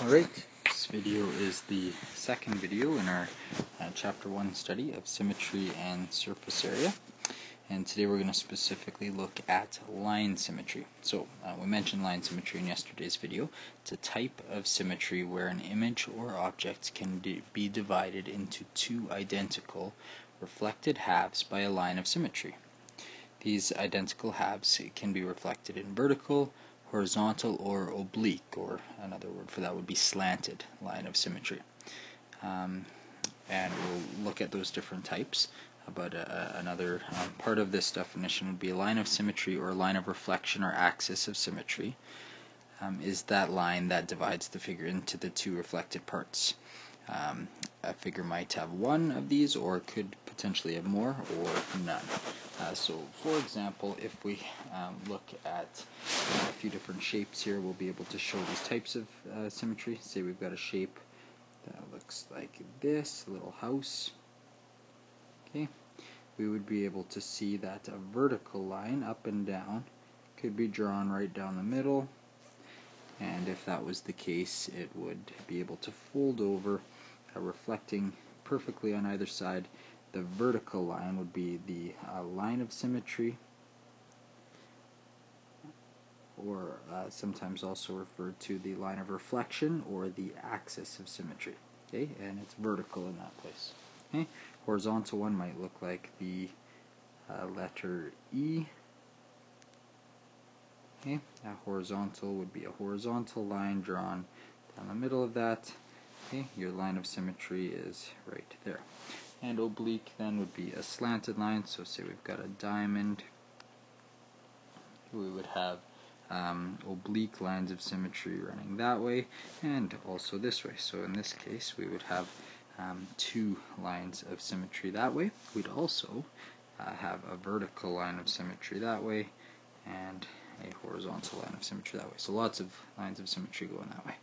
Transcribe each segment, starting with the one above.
Alright, this video is the second video in our Chapter 1 study of symmetry and surface area. And today we're going to specifically look at line symmetry. So, we mentioned line symmetry in yesterday's video. It's a type of symmetry where an image or object can be divided into two identical reflected halves by a line of symmetry. These identical halves can be reflected in vertical, horizontal, or oblique, or another word for that would be slanted line of symmetry. And we'll look at those different types, but another part of this definition would be a line of symmetry or a line of reflection or axis of symmetry is that line that divides the figure into the two reflected parts. A figure might have one of these, or could potentially have more, or none. So, for example, if we look at a few different shapes here, we'll be able to show these types of symmetry. Say we've got a shape that looks like this, a little house. Okay, we would be able to see that a vertical line up and down could be drawn right down the middle, and if that was the case, it would be able to fold over, reflecting perfectly on either side. The vertical line would be the line of symmetry, or sometimes also referred to the line of reflection or the axis of symmetry. Okay, and it's vertical in that place. Okay, horizontal one might look like the letter E. Okay, a horizontal would be a horizontal line drawn down the middle of that. Okay, your line of symmetry is right there. And oblique then would be a slanted line, so say we've got a diamond, we would have oblique lines of symmetry running that way and also this way. So in this case we would have two lines of symmetry that way. We'd also have a vertical line of symmetry that way and a horizontal line of symmetry that way. So lots of lines of symmetry going that way.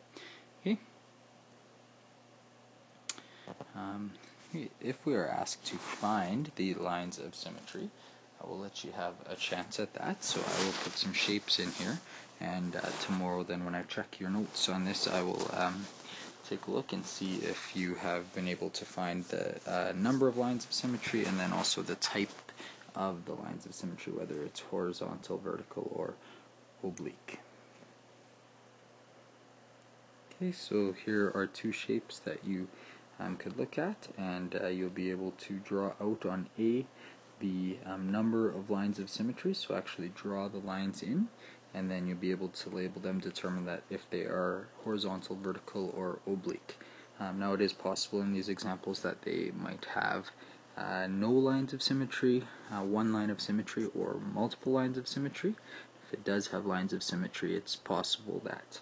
Okay. If we are asked to find the lines of symmetry, I will let you have a chance at that. So I will put some shapes in here, and tomorrow then when I check your notes on this, I will take a look and see if you have been able to find the number of lines of symmetry and then also the type of the lines of symmetry, whether it's horizontal, vertical, or oblique. Okay, so here are two shapes that you could look at, and you'll be able to draw out on A the number of lines of symmetry, so actually draw the lines in, and then you'll be able to label them, determine that if they are horizontal, vertical, or oblique. Now it is possible in these examples that they might have no lines of symmetry, one line of symmetry, or multiple lines of symmetry. If it does have lines of symmetry, it's possible that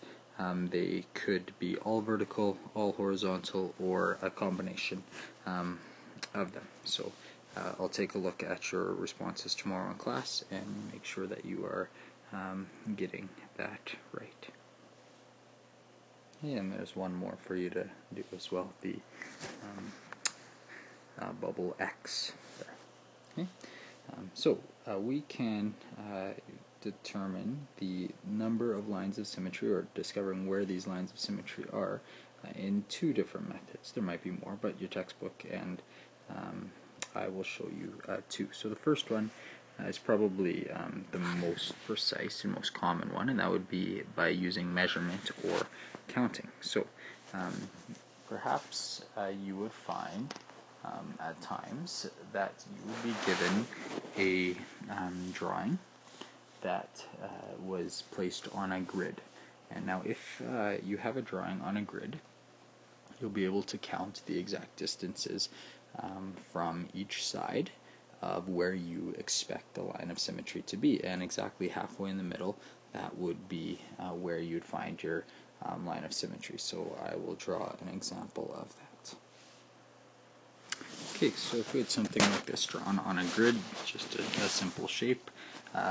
they could be all vertical, all horizontal, or a combination of them. So I'll take a look at your responses tomorrow in class and make sure that you are getting that right. And there's one more for you to do as well, the bubble X there. Okay? So we can determine the number of lines of symmetry, or discovering where these lines of symmetry are, in two different methods. There might be more, but your textbook and I will show you two. So the first one is probably the most precise and most common one, and that would be by using measurement or counting. So perhaps you would find at times that you would be given a drawing that was placed on a grid. And now if you have a drawing on a grid, you'll be able to count the exact distances from each side of where you expect the line of symmetry to be, and exactly halfway in the middle, that would be where you'd find your line of symmetry. So I will draw an example of that. Okay, so if we had something like this drawn on a grid, just a simple shape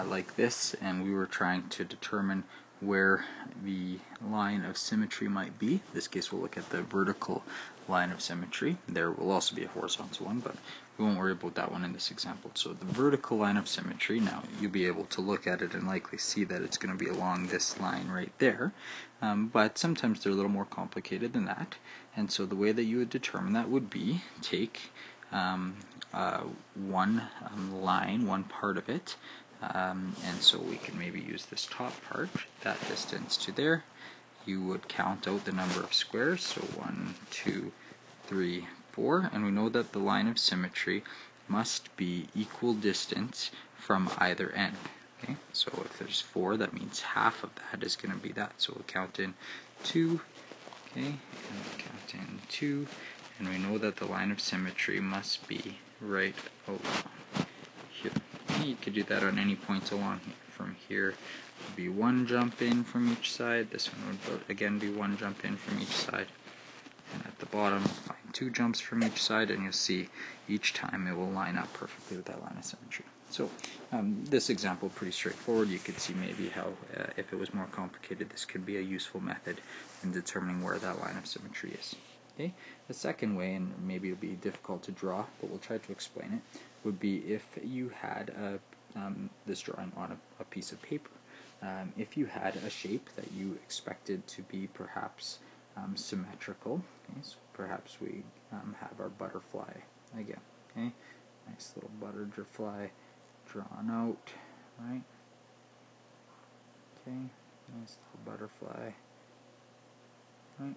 like this, and we were trying to determine where the line of symmetry might be. In this case we'll look at the vertical line of symmetry. There will also be a horizontal one, but we won't worry about that one in this example. So the vertical line of symmetry, now you'll be able to look at it and likely see that it's going to be along this line right there, but sometimes they're a little more complicated than that, and so the way that you would determine that would be take one line, one part of it, and so we can maybe use this top part, that distance to there. You would count out the number of squares, so 1, 2, 3, 4, and we know that the line of symmetry must be equal distance from either end. Okay, so if there's 4, that means half of that is going to be that. So we'll count in 2, okay, and we'll count in 2, and we know that the line of symmetry must be right along here. Okay, you could do that on any point along here. From here would be 1 jump in from each side. This one would again be 1 jump in from each side. And at the bottom, find 2 jumps from each side, and you'll see each time it will line up perfectly with that line of symmetry. So this example pretty straightforward. You could see maybe how, if it was more complicated, this could be a useful method in determining where that line of symmetry is. Okay. The second way, and maybe it'll be difficult to draw, but we'll try to explain it, would be if you had this drawing on a piece of paper. If you had a shape that you expected to be perhaps symmetrical, okay, so perhaps we have our butterfly again, okay, nice little butterfly drawn out, right, okay, nice little butterfly, right.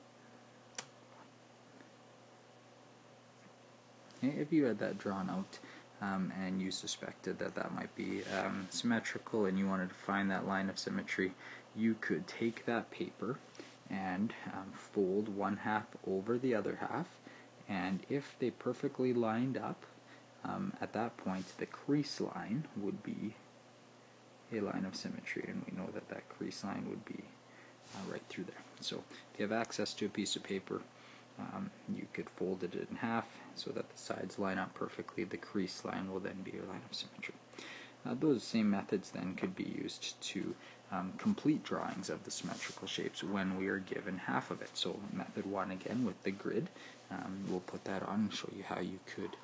Okay, if you had that drawn out and you suspected that that might be symmetrical and you wanted to find that line of symmetry, you could take that paper and fold one half over the other half, and if they perfectly lined up, at that point the crease line would be a line of symmetry, and we know that that crease line would be right through there. So if you have access to a piece of paper, you could fold it in half so that the sides line up perfectly. The crease line will then be your line of symmetry. Those same methods then could be used to complete drawings of the symmetrical shapes when we are given half of it. So method 1 again with the grid, we'll put that on and show you how you could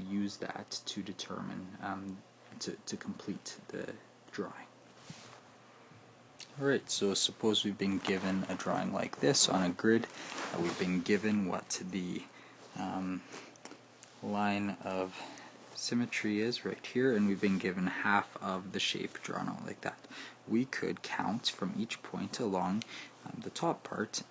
use that to determine, to complete the drawing. Alright, so suppose we've been given a drawing like this on a grid. We've been given what the line of symmetry is right here, and we've been given half of the shape drawn out like that. We could count from each point along the top part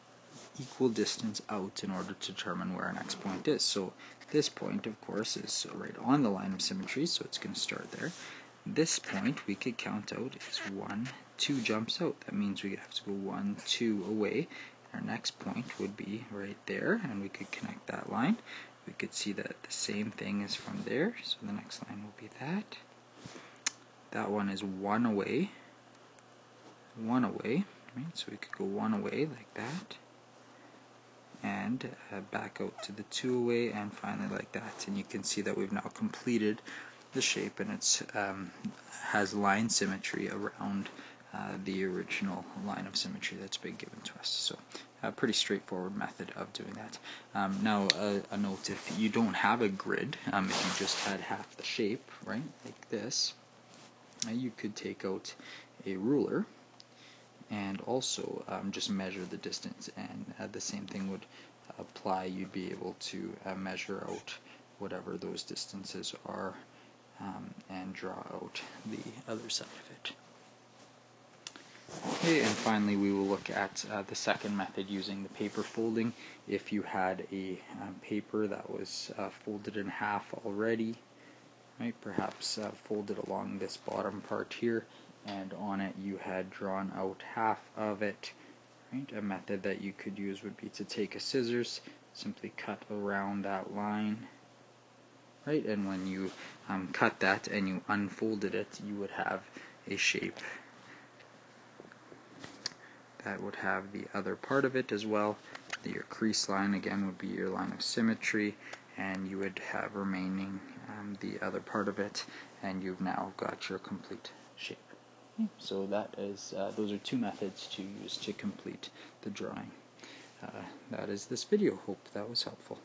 equal distance out in order to determine where our next point is. So this point, of course, is right on the line of symmetry, so it's going to start there. This point we could count out is 1, 2 jumps out. That means we have to go 1, 2 away. Our next point would be right there, and we could connect that line. We could see that the same thing is from there, so the next line will be that. That one is 1 away, right? So we could go 1 away like that, and back out to the 2 away, and finally like that. And you can see that we've now completed the shape, and it's has line symmetry around the original line of symmetry that's been given to us. So a pretty straightforward method of doing that. Now a note, if you don't have a grid, if you just had half the shape, right, like this, you could take out a ruler and also just measure the distance, and the same thing would apply. You'd be able to measure out whatever those distances are and draw out the other side of it. Okay, and finally we will look at the second method using the paper folding. If you had a paper that was folded in half already, right, perhaps folded along this bottom part here, and on it you had drawn out half of it, right, a method that you could use would be to take a scissors, simply cut around that line, right, and when you cut that and you unfolded it, you would have a shape that would have the other part of it as well. Your crease line again would be your line of symmetry, and you would have remaining the other part of it, and you've now got your complete shape. So that is those are 2 methods to use to complete the drawing. That is this video. Hope that was helpful.